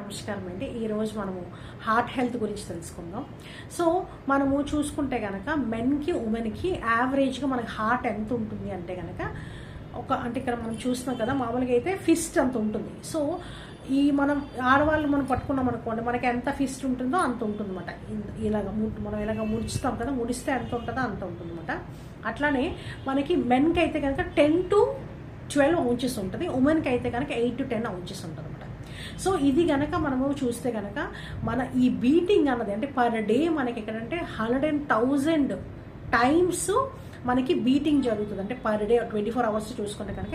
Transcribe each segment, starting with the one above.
నమస్కారం అండి. ఈరోజు మనము హార్ట్ హెల్త్ గురించి తెలుసుకుందాం. సో మనము చూసుకుంటే కనుక మెన్కి ఉమెన్కి యావరేజ్గా మనకి హార్ట్ ఎంత ఉంటుంది అంటే కనుక అంటే ఇక్కడ మనం చూస్తున్నాం కదా, మామూలుగా అయితే ఫిస్ట్ అంత ఉంటుంది. సో ఈ మనం ఆడవాళ్ళు మనం పట్టుకున్నాం అనుకోండి, మనకి ఎంత ఫిస్ట్ ఉంటుందో అంత ఉంటుంది అనమాట. మనం ఇలాగ ముడుస్తాం కదా, ముడిస్తే ఎంత ఉంటుందో అంత ఉంటుంది అనమాట. అట్లానే మనకి మెన్కి అయితే కనుక 10 to 12 ounces ఉంటుంది, ఉమెన్కి అయితే కనుక 8 to 10 ounces ఉంటుంది అనమాట. సో ఇది కనుక మనము చూస్తే కనుక మన ఈ బీటింగ్ అన్నది అంటే పర్ డే మనకి ఎక్కడంటే 100,000 టైమ్స్ మనకి బీటింగ్ జరుగుతుంది. అంటే పర్ డే 24 hours చూసుకుంటే కనుక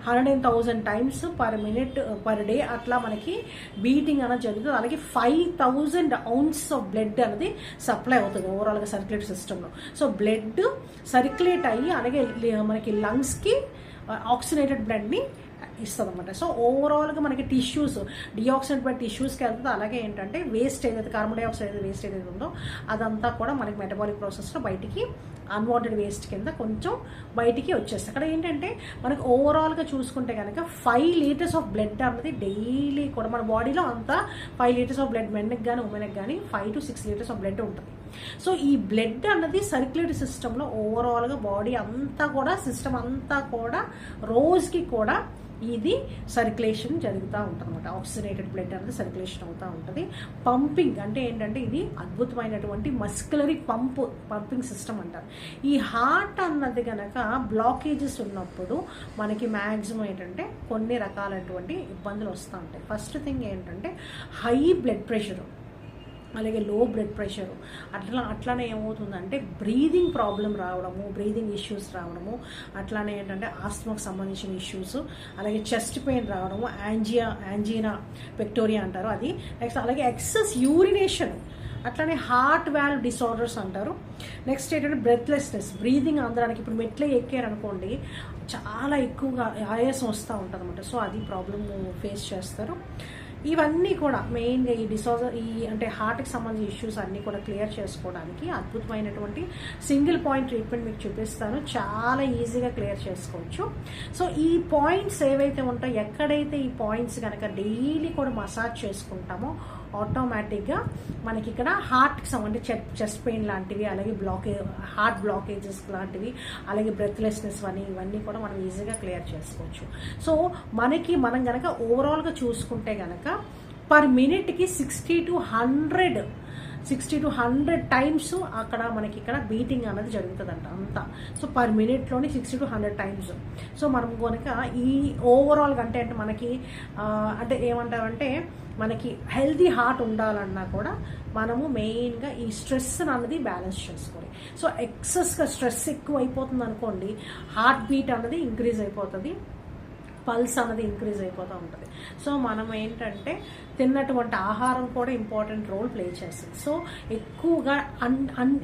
100,000 times per minute per day అట్లా మనకి బీటింగ్ అనేది జరుగుతుంది. అలాగే 5,000 ounces ఆఫ్ బ్లడ్ అనేది సప్లై అవుతుంది ఓవరాల్గా సర్క్యులేట్ సిస్టంలో. సో బ్లడ్ సర్క్యులేట్ అయ్యి అలాగే మనకి లంగ్స్కి ఆక్సిజనేటెడ్ బ్లడ్ని ఇస్తుంది అనమాట. సో ఓవరాల్గా మనకి టిష్యూస్ డిఆక్సిజనేట్ బై టిష్యూస్కి వెళ్తుంది. అలాగే ఏంటంటే వేస్ట్ ఏదైతే కార్బన్ డైఆక్సైడ్ వేస్ట్ ఏదైతే ఉందో అదంతా కూడా మనకి మెటబాలిక్ ప్రాసెస్లో బయటికి అన్వాంటెడ్ వేస్ట్ కింద కొంచెం బయటికి వచ్చేస్తుంది. అక్కడ ఏంటంటే మనకి ఓవరాల్గా చూసుకుంటే కనుక 5 liters ఆఫ్ బ్లడ్ అన్నది డైలీ కూడా మన బాడీలో అంతా 5 liters ఆఫ్ బ్లడ్ మెన్కి కానీ ఉమెన్కి కానీ 5 to 6 liters ఆఫ్ బ్లడ్ ఉంటుంది. సో ఈ బ్లడ్ అన్నది సర్క్యులేటరీ సిస్టంలో ఓవరాల్గా బాడీ అంతా కూడా సిస్టమ్ అంతా కూడా రోజుకి కూడా ఇది సర్క్యులేషన్ జరుగుతూ ఉంటుంది అనమాట. ఆక్సిజనేటెడ్ బ్లడ్ అనేది సర్క్యులేషన్ అవుతూ ఉంటుంది. పంపింగ్ అంటే ఏంటంటే ఇది అద్భుతమైనటువంటి మస్కులరీ పంపింగ్ సిస్టమ్ అంటారు. ఈ హార్ట్ అన్నది కనుక బ్లాకేజెస్ ఉన్నప్పుడు మనకి మ్యాక్సిమం ఏంటంటే కొన్ని రకాలైనటువంటి ఇబ్బందులు వస్తూ ఉంటాయి. ఫస్ట్ థింగ్ ఏంటంటే హై బ్లడ్ ప్రెషరు, అలాగే లో బ్లడ్ ప్రెషరు, అట్లానే ఏమవుతుందంటే బ్రీదింగ్ ప్రాబ్లం రావడము, బ్రీదింగ్ ఇష్యూస్ రావడము, అట్లానే ఏంటంటే ఆస్త్మాకు సంబంధించిన ఇష్యూస్, అలాగే చెస్ట్ పెయిన్ రావడము, యాంజీనా పెక్టోరియా అంటారు అది. నెక్స్ట్ అలాగే ఎక్సెస్ యూరినేషన్, అట్లానే హార్ట్ వాల్వ్ డిసార్డర్స్ అంటారు. నెక్స్ట్ ఏంటంటే బ్రెత్లెస్నెస్, బ్రీదింగ్ అందడానికి ఇప్పుడు మెట్లే ఎక్కారనుకోండి చాలా ఎక్కువగా ఆయాసం వస్తూ ఉంటుంది అనమాట. సో అది ప్రాబ్లమ్ ఫేస్ చేస్తారు. ఇవన్నీ కూడా మెయిన్గా ఈ అంటే హార్ట్కి సంబంధించిన ఇష్యూస్ అన్నీ కూడా క్లియర్ చేసుకోవడానికి అద్భుతమైనటువంటి సింగిల్ పాయింట్ ట్రీట్మెంట్ మీకు చూపిస్తాను. చాలా ఈజీగా క్లియర్ చేసుకోవచ్చు. సో ఈ పాయింట్స్ ఏవైతే ఉంటాయో, ఎక్కడైతే ఈ పాయింట్స్ కనుక డైలీ కూడా మసాజ్ చేసుకుంటామో ఆటోమేటిక్గా మనకి ఇక్కడ హార్ట్కి సంబంధించి చెస్ట్ పెయిన్ లాంటివి, అలాగే హార్ట్ బ్లాకేజెస్ లాంటివి, అలాగే బ్రెత్లెస్నెస్ ఇవన్నీ కూడా మనం ఈజీగా క్లియర్ చేసుకోవచ్చు. సో మనం కనుక ఓవరాల్గా చూసుకుంటే కనుక పర్ మినిట్కి 60 to 100 టైమ్స్ అక్కడ మనకి ఇక్కడ బీటింగ్ అనేది జరుగుతుందంట అంతా. సో పర్ మినిట్లోని 60 to 100 టైమ్స్. సో మనం కనుక ఈ ఓవరాల్గా అంటే మనకి అంటే ఏమంటారంటే మనకి హెల్తీ హార్ట్ ఉండాలన్నా కూడా మనము మెయిన్గా ఈ స్ట్రెస్ అన్నది బ్యాలెన్స్ చేసుకోవాలి. సో ఎక్సెస్గా స్ట్రెస్ ఎక్కువ అయిపోతుంది అనుకోండి, హార్ట్ బీట్ అన్నది ఇంక్రీజ్ అయిపోతుంది, పల్స్ అనేది ఇంక్రీజ్ అయిపోతూ ఉంటుంది. సో మనం ఏంటంటే తిన్నటువంటి ఆహారం కూడా ఇంపార్టెంట్ రోల్ ప్లే చేస్తుంది. సో ఎక్కువగా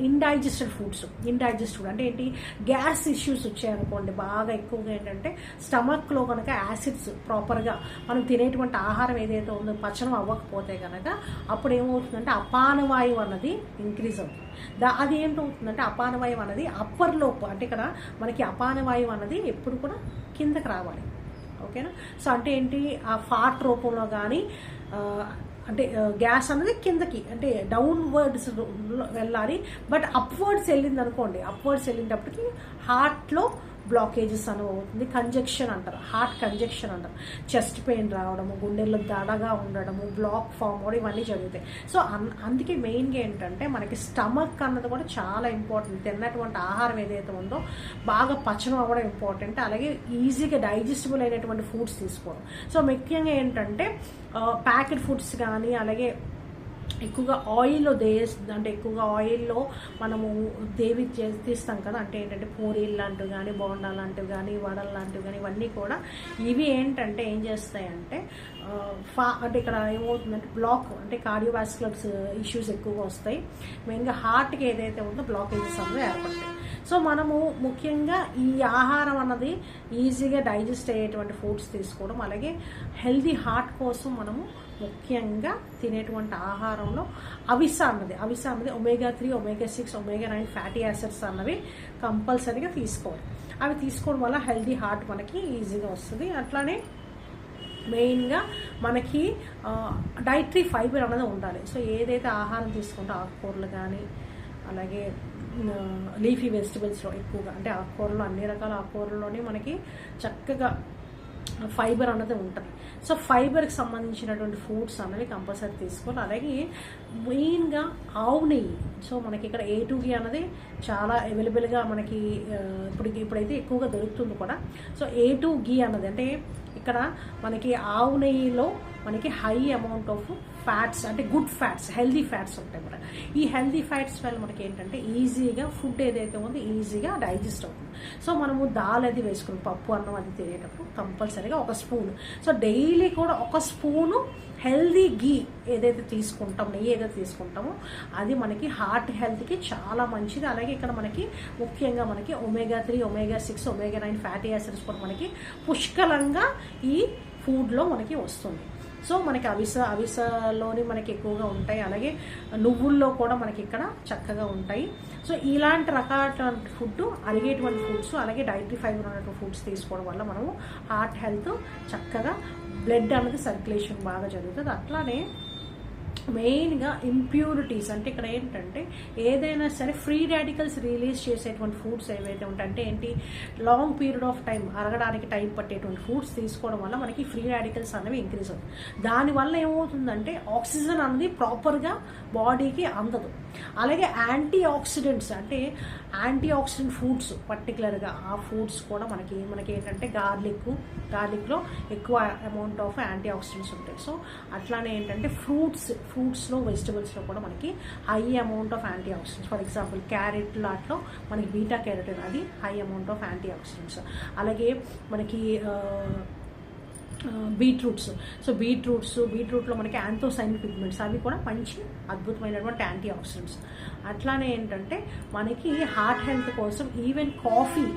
ఇండైజెస్టెడ్ ఫుడ్ అంటే ఏంటి, గ్యాస్ ఇష్యూస్ వచ్చాయనుకోండి బాగా ఎక్కువగా ఏంటంటే స్టమక్లో కనుక యాసిడ్స్ ప్రాపర్గా మనం తినేటువంటి ఆహారం ఏదైతే ఉందో పచనం అవ్వకపోతే కనుక అప్పుడు ఏమవుతుందంటే అపానవాయువు అన్నది ఇంక్రీజ్ అవుతుంది. అది ఏంటవుతుందంటే అపానవాయువు అన్నది అప్పర్ లోపు, అంటే ఇక్కడ మనకి అపానవాయువు అన్నది ఎప్పుడు కూడా కిందకి రావాలి. ఓకేనా? సో అంటే ఏంటి, ఆ ఫాట్ రూపంలో కానీ అంటే గ్యాస్ అనేది కిందకి అంటే డౌన్వర్డ్స్ వెళ్ళాలి. బట్ అప్వర్డ్స్ వెళ్ళింది అనుకోండి, అప్వర్డ్స్ వెళ్ళినప్పటికీ హార్ట్లో బ్లాకేజెస్ అని అవుతుంది. కంజెక్షన్ అంటారు, హార్ట్ కంజెక్షన్ అంటారు. చెస్ట్ పెయిన్ రావడము, గుండెల్లో దడగా ఉండడము, బ్లాక్ ఫామ్ అవడం ఇవన్నీ జరుగుతాయి. సో అందుకే మెయిన్గా ఏంటంటే మనకి స్టమక్ అన్నది కూడా చాలా ఇంపార్టెంట్. తిన్నటువంటి ఆహారం ఏదైతే ఉందో బాగా పచనం అవ్వడం ఇంపార్టెంట్. అలాగే ఈజీగా డైజెస్టిబుల్ అయినటువంటి ఫుడ్స్ తీసుకోవడం. సో ముఖ్యంగా ఏంటంటే ప్యాకెట్ ఫుడ్స్ కానీ, అలాగే ఎక్కువగా ఆయిల్లో మనము తీస్తాం కదా, అంటే ఏంటంటే పూరీలు లాంటివి కానీ, బోండా లాంటివి కానీ, వడలు లాంటివి కానీ ఇవన్నీ కూడా ఇవి ఏంటంటే ఏం చేస్తాయంటే అంటే ఇక్కడ ఏమవుతుందంటే అంటే కార్డియోవాస్కులర్ ఇష్యూస్ ఎక్కువగా వస్తాయి. మెయిన్గా హార్ట్కి ఏదైతే ఉందో బ్లాకేజెస్ అన్నది ఏర్పడతాయి. సో మనము ముఖ్యంగా ఈ ఆహారం అన్నది ఈజీగా డైజెస్ట్ అయ్యేటువంటి ఫుడ్స్ తీసుకోవడం, అలాగే హెల్దీ హార్ట్ కోసం మనము ముఖ్యంగా తినేటువంటి ఆహారంలో అవిస అన్నది omega-3, omega-6, omega-9 fatty acids అన్నవి కంపల్సరీగా తీసుకోవాలి. అవి తీసుకోవడం వల్ల హెల్దీ హార్ట్ మనకి ఈజీగా వస్తుంది. అట్లానే మెయిన్గా మనకి డైటరీ ఫైబర్ అనేది ఉండాలి. సో ఏదైతే ఆహారం తీసుకుంటే ఆకుకూరలు కానీ అలాగే లీఫీ వెజిటబుల్స్లో ఎక్కువగా అంటే ఆకుకూరలు అన్ని రకాల ఆకుకూరల్లోనే మనకి చక్కగా ఫైబర్ అన్నది ఉంటుంది. సో ఫైబర్కి సంబంధించినటువంటి ఫుడ్స్ అనేవి కంపల్సరీ తీసుకోవాలి. అలాగే మెయిన్గా ఆవు నెయ్యి. సో మనకి ఇక్కడ A2 అన్నది చాలా అవైలబుల్గా మనకి ఇప్పుడైతే ఎక్కువగా దొరుకుతుంది కూడా. సో A2 అన్నది అంటే ఇక్కడ మనకి ఆవు నెయ్యిలో మనకి హై అమౌంట్ ఆఫ్ ఫ్యాట్స్ అంటే గుడ్ ఫ్యాట్స్, హెల్దీ ఫ్యాట్స్ ఉంటాయి మన. ఈ హెల్దీ ఫ్యాట్స్ వల్ల మనకి ఏంటంటే ఈజీగా ఫుడ్ ఏదైతే ఉందో ఈజీగా డైజెస్ట్ అవుతుంది. సో మనము దాల్ అది వేసుకుని పప్పు అన్నం అది తినేటప్పుడు కంపల్సరీగా 1 స్పూన్, సో డైలీ కూడా 1 స్పూను హెల్దీ గీ ఏదైతే తీసుకుంటాం, నెయ్యి ఏదైతే తీసుకుంటామో అది మనకి హార్ట్ హెల్త్కి చాలా మంచిది. అలాగే ఇక్కడ మనకి ముఖ్యంగా మనకి omega-3, omega-6, omega-9 fatty acids కూడా మనకి పుష్కలంగా ఈ ఫుడ్లో మనకి వస్తుంది. సో మనకి అవిసలోని మనకి ఎక్కువగా ఉంటాయి. అలాగే నువ్వుల్లో కూడా మనకి ఇక్కడ చక్కగా ఉంటాయి. సో ఇలాంటి రకాల ఫుడ్ అరిగేటువంటి ఫుడ్స్ అలాగే డైటరీ ఫైబర్ ఉన్నటువంటి ఫుడ్స్ తీసుకోవడం వల్ల మనము హార్ట్ హెల్త్ చక్కగా బ్లడ్ అనేది సర్క్యులేషన్ బాగా జరుగుతుంది. అట్లానే మెయిన్గా ఇంప్యూరిటీస్ అంటే ఇక్కడ ఏంటంటే ఏదైనా సరే ఫ్రీ రాడికల్స్ రిలీజ్ చేసేటువంటి ఫుడ్స్ ఏవైతే ఉంటాయంటే ఏంటి లాంగ్ పీరియడ్ ఆఫ్ టైం అరగడానికి టైం పట్టేటువంటి ఫుడ్స్ తీసుకోవడం వల్ల మనకి ఫ్రీ రాడికల్స్ అనేవి ఇంక్రీజ్ అవుతుంది. దానివల్ల ఏమవుతుందంటే ఆక్సిజన్ అనేది ప్రాపర్గా బాడీకి అందదు. అలాగే యాంటీ ఆక్సిడెంట్స్ అంటే యాంటీ ఆక్సిడెంట్ ఫుడ్స్ పర్టికులర్గా ఆ ఫుడ్స్ కూడా మనకి ఏంటంటే గార్లిక్లో ఎక్కువ అమౌంట్ ఆఫ్ యాంటీ ఆక్సిడెంట్స్ ఉంటాయి. సో అట్లానే ఏంటంటే ఫ్రూట్స్లో వెజిటబుల్స్లో కూడా మనకి high amount of antioxidants. For example carrot లాట్లో మనకి బీటా క్యారోటిన్ అది high amount of antioxidants. అలాగే మనకి బీట్రూట్స్. సో బీట్రూట్లో మనకి యాంథోసైనిన్ పిగ్మెంట్స్ అవి కూడా మంచి అద్భుతమైనటువంటి యాంటీ ఆక్సిడెంట్స్. అట్లానే ఏంటంటే మనకి హార్ట్ హెల్త్ కోసం ఈవెన్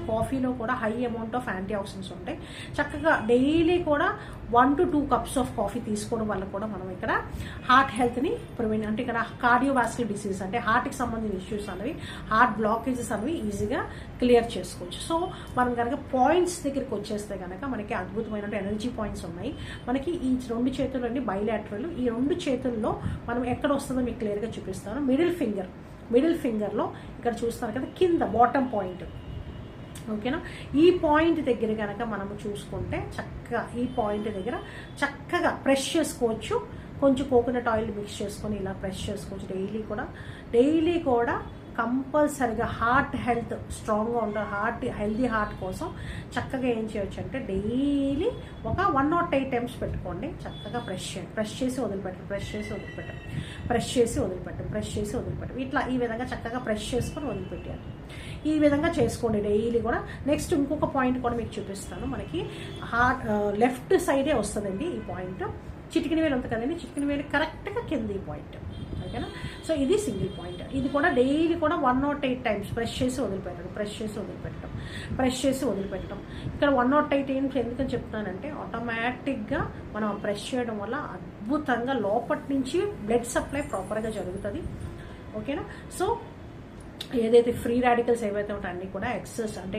కాఫీలో కూడా high amount of antioxidants ఉంటాయి. చక్కగా డైలీ కూడా 1 to 2 cups ఆఫ్ కాఫీ తీసుకోవడం వల్ల కూడా మనం ఇక్కడ హార్ట్ హెల్త్ని ప్రివెంట్ అంటే ఇక్కడ కార్డియోవాస్కులర్ డిసీజ్ అంటే హార్ట్కి సంబంధించిన ఇష్యూస్ అనేవి హార్ట్ బ్లాకేజెస్ అనేవి ఈజీగా క్లియర్ చేసుకోవచ్చు. సో మనం కనుక పాయింట్స్ దగ్గరికి వచ్చేస్తే కనుక మనకి అద్భుతమైన ఎనర్జీ పాయింట్స్ ఉన్నాయి. మనకి ఈ 2 చేతులు అండి బైలాటరల్. ఈ 2 చేతుల్లో మనం ఎక్కడ వస్తుందో మీకు క్లియర్గా చూపిస్తాను. మిడిల్ ఫింగర్లో ఇక్కడ చూస్తారు కదా కింద బాటమ్ పాయింట్, ఓకేనా. ఈ పాయింట్ దగ్గర కనుక మనము చూసుకుంటే చక్కగా ఈ పాయింట్ దగ్గర చక్కగా ప్రెస్ చేసుకోవచ్చు. కొంచెం కోకోనట్ ఆయిల్ మిక్స్ చేసుకొని ఇలా ప్రెస్ చేసుకోవచ్చు. డైలీ కూడా కంపల్సరిగా హార్ట్ హెల్త్ స్ట్రాంగ్గా ఉంటుంది. హెల్దీ హార్ట్ కోసం చక్కగా ఏం చేయొచ్చు అంటే డైలీ ఒక 108 times పెట్టుకోండి. చక్కగా ప్రెస్ చేసి వదిలిపెట్టండి. ఇట్లా ఈ విధంగా చక్కగా ప్రెస్ చేసుకొని వదిలిపెట్టాలి. ఈ విధంగా చేసుకోండి డైలీ కూడా. నెక్స్ట్ ఇంకొక పాయింట్ కూడా మీకు చూపిస్తాను. మనకి లెఫ్ట్ సైడే వస్తుందండి ఈ పాయింట్. చిటికిన వేలు ఉంటుంది కదండి, చిటికిన వేలు కరెక్ట్గా కింద ఈ పాయింట్, ఓకేనా. సో ఇది సింగిల్ పాయింట్. ఇది కూడా డైలీ కూడా 108 times ప్రెస్ చేసి వదిలిపెట్టడం. ఇక్కడ 108 times ఎందుకని చెప్తున్నానంటే ఆటోమేటిక్గా మనం ప్రెస్ చేయడం వల్ల అద్భుతంగా లోపటి నుంచి బ్లడ్ సప్లై ప్రాపర్గా జరుగుతుంది, ఓకేనా. సో ఏదైతే ఫ్రీ రాడికల్స్ ఏవైతే ఉంటాయో అన్నీ కూడా ఎక్సెస్ అంటే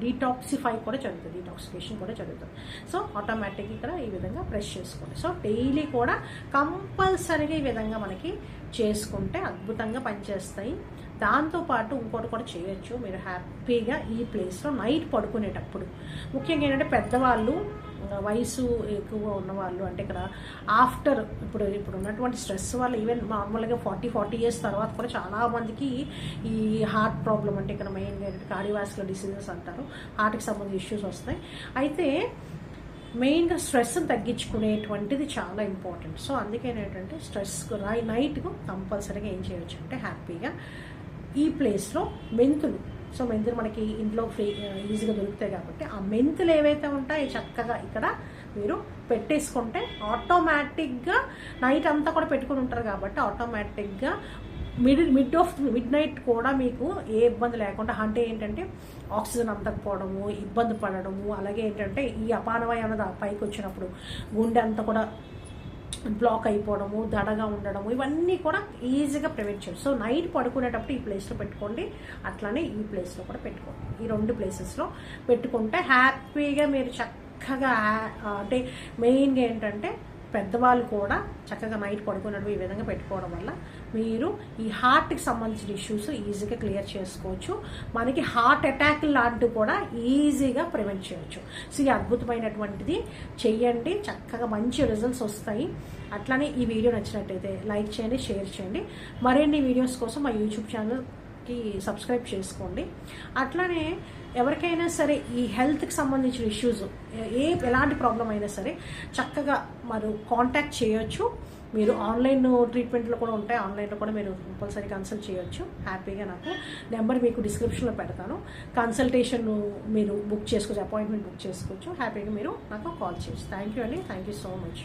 డీటాక్సిఫికేషన్ కూడా జరుగుతుంది. సో ఆటోమేటిక్గా ఇక్కడ ఈ విధంగా ప్రెస్ చేసుకోండి. సో డైలీ కూడా కంపల్సరీగా ఈ విధంగా మనకి చేసుకుంటే అద్భుతంగా పనిచేస్తాయి. దాంతోపాటు ఇంకోటి కూడా చేయొచ్చు మీరు హ్యాపీగా ఈ ప్లేస్లో నైట్ పడుకునేటప్పుడు. ముఖ్యంగా ఏంటంటే పెద్దవాళ్ళు, వయసు ఎక్కువగా ఉన్నవాళ్ళు అంటే ఇక్కడ ఆఫ్టర్ ఇప్పుడు ఉన్నటువంటి స్ట్రెస్ వల్ల ఈవెన్ నార్మల్గా 40 years తర్వాత కూడా చాలామందికి ఈ హార్ట్ ప్రాబ్లం అంటే ఇక్కడ మెయిన్గా కార్డియోవాస్కులర్ డిసీజెస్ అంటారు, హార్ట్కి సంబంధించిన ఇష్యూస్ వస్తాయి. అయితే మెయిన్గా స్ట్రెస్ని తగ్గించుకునేటువంటిది చాలా ఇంపార్టెంట్. సో అందుకేనేంటంటే స్ట్రెస్ నైట్కు కంపల్సరీగా ఏం చేయొచ్చు అంటే హ్యాపీగా ఈ ప్లేస్లో మెంతులు. సో మెంతులు మనకి ఇంట్లో ఈజీగా దొరుకుతాయి కాబట్టి ఆ మెంతులు ఏవైతే ఉంటాయో చక్కగా ఇక్కడ మీరు పెట్టేసుకుంటే ఆటోమేటిక్గా నైట్ అంతా కూడా పెట్టుకుని ఉంటారు కాబట్టి ఆటోమేటిక్గా మిడ్ నైట్ కూడా మీకు ఏ ఇబ్బంది లేకుండా అంటే ఏంటంటే ఆక్సిజన్ అందకపోవడము, ఇబ్బంది పడడము, అలాగే ఏంటంటే ఈ అపానవాయు అన్నది పైకి వచ్చినప్పుడు గుండె అంతా కూడా బ్లాక్ అయిపోవడము, దడగా ఉండడము, ఇవన్నీ కూడా ఈజీగా ప్రివెంట్ చేయొచ్చు. సో నైట్ పడుకునేటప్పుడు ఈ ప్లేస్లో పెట్టుకోండి, అట్లానే ఈ ప్లేస్లో కూడా పెట్టుకోండి. ఈ 2 ప్లేసెస్లో పెట్టుకుంటే హ్యాపీగా మీరు చక్కగా అంటే మెయిన్గా ఏంటంటే పెద్దవాళ్ళు కూడా చక్కగా నైట్ పడుకున్నట్టు ఈ విధంగా పెట్టుకోవడం వల్ల మీరు ఈ హార్ట్కి సంబంధించిన ఇష్యూస్ ఈజీగా క్లియర్ చేసుకోవచ్చు. మనకి హార్ట్ అటాక్ లాంటివి కూడా ఈజీగా ప్రివెంట్ చేయవచ్చు. సో ఈ అద్భుతమైనటువంటిది చెయ్యండి, చక్కగా మంచి రిజల్ట్స్ వస్తాయి. అట్లానే ఈ వీడియో నచ్చినట్టయితే లైక్ చేయండి, షేర్ చేయండి. మరిన్ని వీడియోస్ కోసం మా యూట్యూబ్ ఛానల్కి సబ్స్క్రైబ్ చేసుకోండి. అట్లానే ఎవరికైనా సరే ఈ హెల్త్కి సంబంధించిన ఇష్యూస్ ఎలాంటి ప్రాబ్లం అయినా సరే చక్కగా మనం కాంటాక్ట్ చేయొచ్చు. మీరు ఆన్లైన్ ట్రీట్మెంట్లో కూడా ఉంటాయి, ఆన్లైన్లో కూడా మీరు కంపల్సరీ కన్సల్ట్ చేయొచ్చు. హ్యాపీగా నాకు నెంబర్ మీకు డిస్క్రిప్షన్లో పెడతాను. కన్సల్టేషన్ మీరు బుక్ చేసుకోవచ్చు, అపాయింట్మెంట్ బుక్ చేసుకోవచ్చు. హ్యాపీగా మీరు నాకు కాల్ చేయొచ్చు. థ్యాంక్ యూ అండి, థ్యాంక్ యూ సో మచ్.